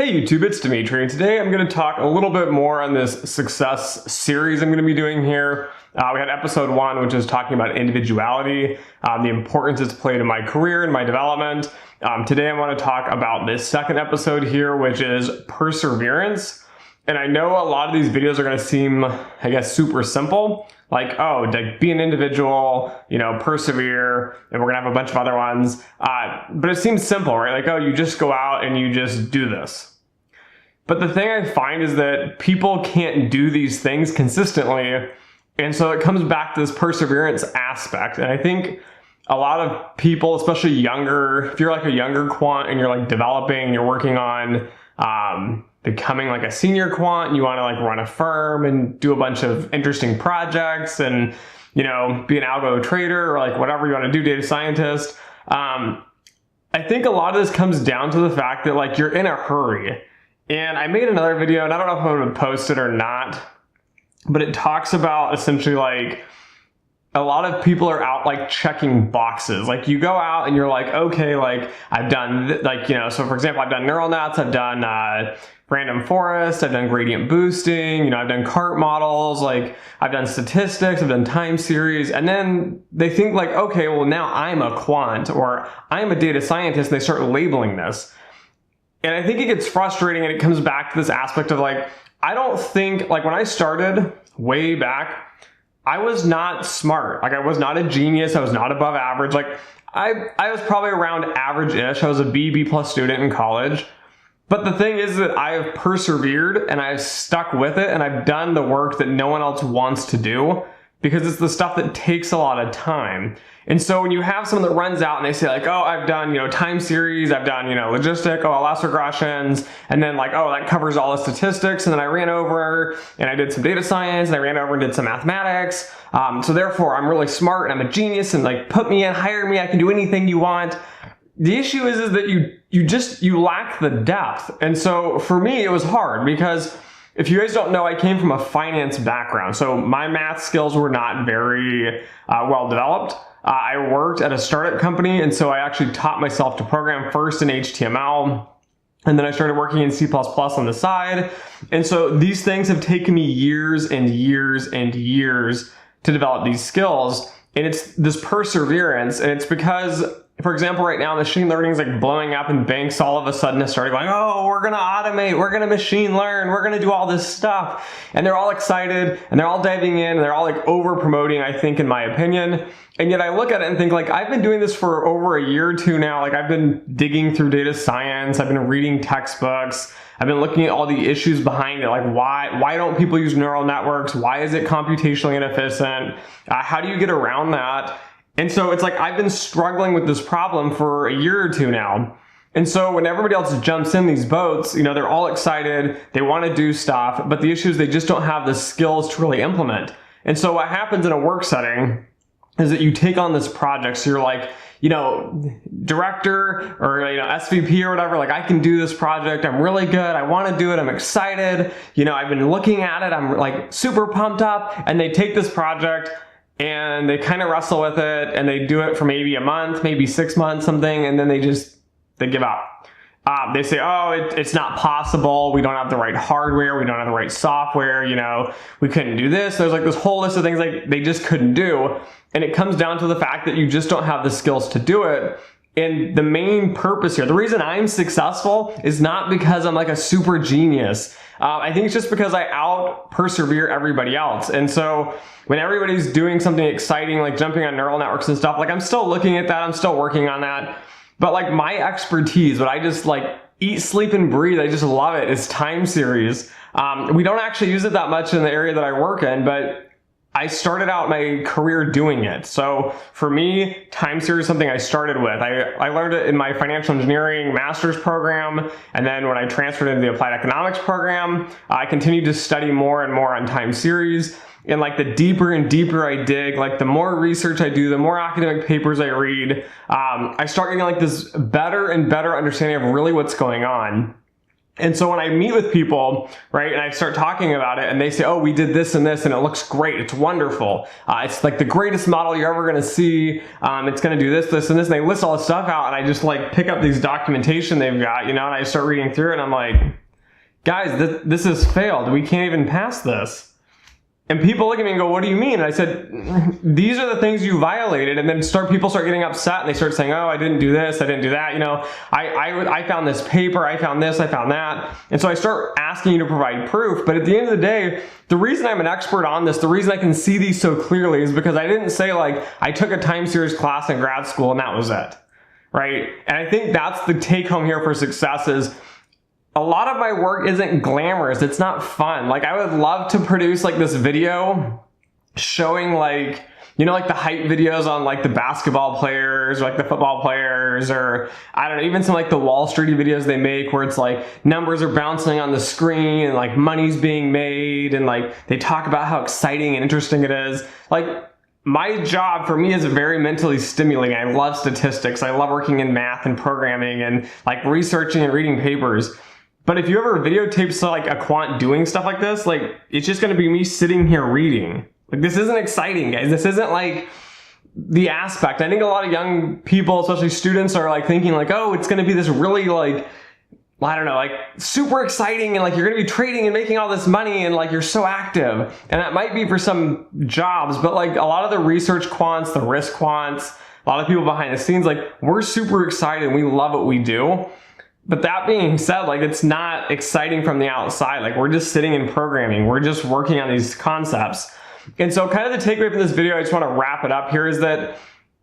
Hey YouTube, it's Dimitri, and today I'm going to talk a little bit more on this success series I'm going to be doing here. We had episode 1, which is talking about individuality, the importance it's played in my career and my development. Today I want to talk about this second episode here, which is perseverance. And I know a lot of these videos are going to seem, I guess, super simple. Like, oh, like be an individual, persevere, and we're gonna have a bunch of other ones. But it seems simple, right? Like, oh, you just go out and you just do this. But the thing I find is that people can't do these things consistently. And so it comes back to this perseverance aspect. And I think a lot of people, especially younger, if you're like a younger quant and you're like developing and you're working on becoming like a senior quant, and you want to like run a firm and do a bunch of interesting projects and, be an algo trader or like whatever you want to do, data scientist. I think a lot of this comes down to the fact that like you're in a hurry. And I made another video, and I don't know if I'm going to post it or not, but it talks about essentially like a lot of people are out like checking boxes. Like you go out and you're like, okay, like I've done so for example, I've done neural nets, I've done random forest, I've done gradient boosting, I've done cart models, like I've done statistics, I've done time series. And then they think like, okay, well now I'm a quant or I'm a data scientist, and they start labeling this. And I think it gets frustrating, and it comes back to this aspect of like, I don't think, like when I started way back, I was not smart. Like I was not a genius. I was not above average. Like I was probably around average-ish. I was a B plus student in college. But the thing is that I have persevered and I've stuck with it, and I've done the work that no one else wants to do, because it's the stuff that takes a lot of time. And so when you have someone that runs out and they say like, oh, I've done, time series, I've done, logistic, OLS regressions, and then like, oh, that covers all the statistics, and then I ran over and I did some data science, and I ran over and did some mathematics. So therefore I'm really smart and I'm a genius, and like put me in, hire me, I can do anything you want. The issue is that you lack the depth. And so for me, it was hard because if you guys don't know, I came from a finance background. So my math skills were not very well developed. I worked at a startup company, and so I actually taught myself to program first in HTML, and then I started working in C++ on the side. And so these things have taken me years and years and years to develop these skills. And it's this perseverance, and it's because, for example, right now machine learning is like blowing up, and banks all of a sudden have started going, oh, we're going to automate, we're going to machine learn, we're going to do all this stuff. And they're all excited, and they're all diving in, and they're all like over promoting, I think, in my opinion. And yet I look at it and think like, I've been doing this for over a year or two now. Like I've been digging through data science, I've been reading textbooks, I've been looking at all the issues behind it. Like why don't people use neural networks? Why is it computationally inefficient? How do you get around that? And so it's like I've been struggling with this problem for a year or two now. And so when everybody else jumps in these boats, they're all excited, they want to do stuff, but the issue is they just don't have the skills to really implement. And so what happens in a work setting is that you take on this project. So you're like, director or, SVP or whatever, like I can do this project. I'm really good. I want to do it. I'm excited. I've been looking at it. I'm like super pumped up, and they take this project and they kind of wrestle with it, and they do it for maybe a month, maybe 6 months, something. And then they give up. They say, oh, it's not possible. We don't have the right hardware. We don't have the right software. We couldn't do this. There's like this whole list of things like they just couldn't do. And it comes down to the fact that you just don't have the skills to do it. And the main purpose here, the reason I'm successful is not because I'm like a super genius. I think it's just because I out persevere everybody else. And so when everybody's doing something exciting, like jumping on neural networks and stuff, like I'm still looking at that. I'm still working on that. But like my expertise, what I just like eat, sleep, and breathe, I just love it, is time series. We don't actually use it that much in the area that I work in, but I started out my career doing it. So for me, time series is something I started with. I learned it in my financial engineering master's program. And then when I transferred into the applied economics program, I continued to study more and more on time series. And like the deeper and deeper I dig, like the more research I do, the more academic papers I read, I start getting like this better and better understanding of really what's going on. And so when I meet with people, right, and I start talking about it and they say, oh, we did this and this and it looks great, it's wonderful, it's like the greatest model you're ever going to see, it's going to do this, this, and this, and they list all this stuff out, and I just like pick up these documentation they've got, you know, and I start reading through it, and I'm like, guys, this has failed, we can't even pass this. And people look at me and go, what do you mean? And I said, these are the things you violated. And then people start getting upset and they start saying, oh, I didn't do this, I didn't do that. You know, I found this paper, I found this, I found that. And so I start asking you to provide proof. But at the end of the day, the reason I'm an expert on this, the reason I can see these so clearly is because I didn't say like, I took a time series class in grad school and that was it, right? And I think that's the take home here for success is, a lot of my work isn't glamorous. It's not fun. Like I would love to produce like this video showing like, you know, like the hype videos on like the basketball players or like the football players, or I don't know, even some like the Wall Street videos they make where it's like numbers are bouncing on the screen and like money's being made and like they talk about how exciting and interesting it is. Like my job for me is very mentally stimulating. I love statistics. I love working in math and programming and like researching and reading papers. But if you ever videotape like a quant doing stuff like this, like it's just going to be me sitting here reading. Like this isn't exciting, guys. This isn't like the aspect. I think a lot of young people, especially students, are like thinking like, oh, it's going to be this really like, I don't know, like super exciting and like you're going to be trading and making all this money and like you're so active. And that might be for some jobs, but like a lot of the research quants, the risk quants, a lot of people behind the scenes, like we're super excited and we love what we do. But that being said, like it's not exciting from the outside. Like we're just sitting in programming. We're just working on these concepts. And so kind of the takeaway from this video, I just want to wrap it up here, is that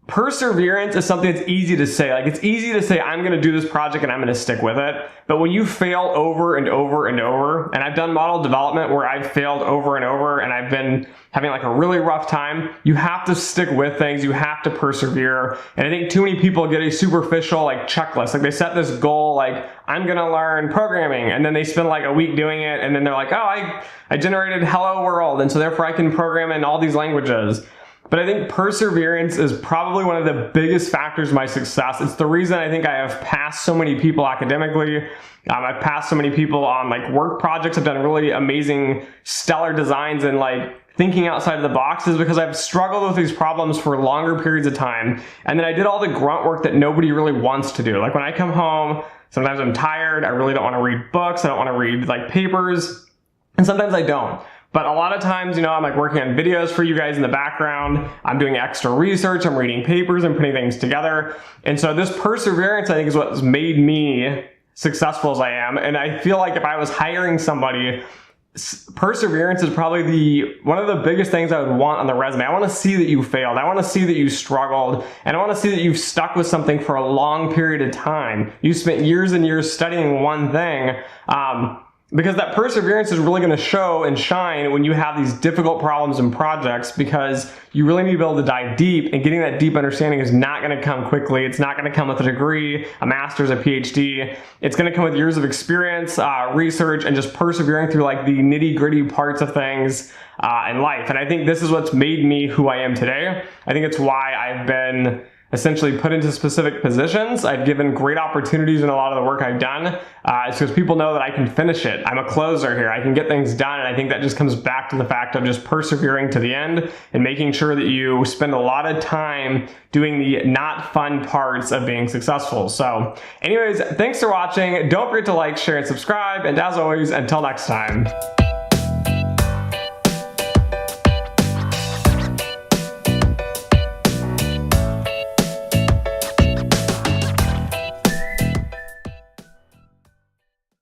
perseverance is something that's easy to say. Like it's easy to say, I'm going to do this project and I'm going to stick with it. But when you fail over and over and over, and I've done model development where I've failed over and over and I've been having like a really rough time, you have to stick with things. You have to persevere. And I think too many people get a superficial like checklist. Like they set this goal, like I'm going to learn programming, and then they spend like a week doing it. And then they're like, oh, I generated hello world. And so therefore I can program in all these languages. But I think perseverance is probably one of the biggest factors of my success. It's the reason I think I have passed so many people academically. I've passed so many people on like work projects. I've done really amazing, stellar designs and like thinking outside of the box, is because I've struggled with these problems for longer periods of time. And then I did all the grunt work that nobody really wants to do. Like when I come home, sometimes I'm tired. I really don't want to read books. I don't want to read like papers. And sometimes I don't. But a lot of times, you know, I'm like working on videos for you guys in the background. I'm doing extra research. I'm reading papers and putting things together. And so this perseverance, I think, is what's made me successful as I am. And I feel like if I was hiring somebody, perseverance is probably one of the biggest things I would want on the resume. I want to see that you failed. I want to see that you struggled. And I want to see that you've stuck with something for a long period of time. You spent years and years studying one thing. Because that perseverance is really going to show and shine when you have these difficult problems and projects, because you really need to be able to dive deep, and getting that deep understanding is not going to come quickly. It's not going to come with a degree, a master's, a PhD. It's going to come with years of experience, research, and just persevering through like the nitty-gritty parts of things in life. And I think this is what's made me who I am today. I think it's why I've been essentially put into specific positions. I've given great opportunities in a lot of the work I've done. It's because people know that I can finish it. I'm a closer here. I can get things done. And I think that just comes back to the fact of just persevering to the end and making sure that you spend a lot of time doing the not fun parts of being successful. So anyways, thanks for watching. Don't forget to like, share, and subscribe. And as always, until next time.